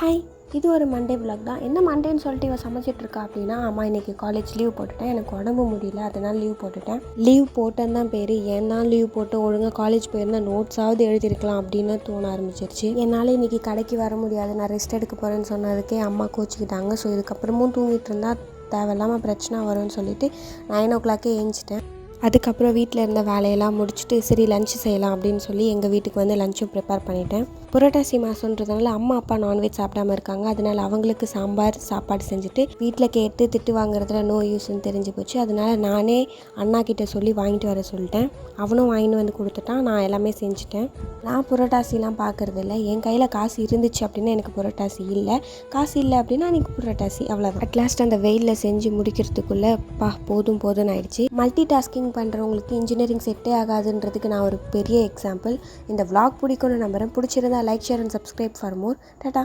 Hi, இது ஒரு Monday vlog தான். என்ன மண்டேன்னு சொல்லிட்டு இவ சமைச்சிட்ருக்கா அப்படின்னா, அம்மா இன்றைக்கி காலேஜ் லீவ் போட்டுட்டேன், எனக்கு உடம்பு முடியல, அதனால் லீவ் போட்டுட்டேன். லீவ் போட்டேன்னு தான் பேர். ஏன் தான் லீவ் போட்டு ஒழுங்காக காலேஜ் போயிருந்தா நோட்ஸாவது எழுதியிருக்கலாம் அப்படின்னு தோண ஆரம்பிச்சிருச்சு. என்னால் இன்றைக்கி கடைக்கு வர முடியாது, நான் ரெஸ்ட் எடுக்க போகிறேன்னு சொன்னதுக்கே அம்மா கோச்சிக்கிட்டாங்க. ஸோ இதுக்கப்புறமும் தூங்கிட்டு இருந்தால் தேவையில்லாமல் பிரச்சனை வரும்னு சொல்லிட்டு 9 o'clock ஏஞ்சிட்டேன். அதுக்கப்புறம் வீட்டில் இருந்த வேலையெல்லாம் முடிச்சுட்டு சரி லஞ்ச் செய்யலாம் அப்படின்னு சொல்லி எங்கள் வீட்டுக்கு வந்து லஞ்சும் ப்ரிப்பேர் பண்ணிட்டேன். புரட்டாசி மாதன்றதுனால அம்மா அப்பா நான்வெஜ் சாப்பிடாம இருக்காங்க. அதனால் அவங்களுக்கு சாம்பார் சாப்பாடு செஞ்சுட்டு வீட்டில் கேட்டு திட்டு வாங்குறதுல நோ யூஸ்ன்னு தெரிஞ்சு போச்சு. அதனால் நானே அண்ணா கிட்டே சொல்லி வாங்கிட்டு வர சொல்லிட்டேன். அவனும் வாங்கிட்டு வந்து கொடுத்துட்டான். நான் எல்லாமே செஞ்சுட்டேன். நான் புரட்டாசிலாம் பார்க்குறது இல்லை. என் கையில் காசு இருந்துச்சு அப்படின்னா எனக்கு புரட்டாசி இல்லை, காசு இல்லை அப்படின்னா எனக்கு புரட்டாசி, அவ்வளோதான். அட்லாஸ்ட் அந்த வெயிலில் செஞ்சு முடிக்கிறதுக்குள்ளே போதும் போதும்னு ஆயிடுச்சு. மல்டி டாஸ்கிங் பண்ணுறவங்களுக்கு இன்ஜினியரிங் செட்டே ஆகாதுன்றதுக்கு நான் ஒரு பெரிய எக்ஸாம்பிள். இந்த vlog பிடிக்கும்னு நம்புகிறேன். பிடிச்சிருந்தா like, share and subscribe for more. Tata.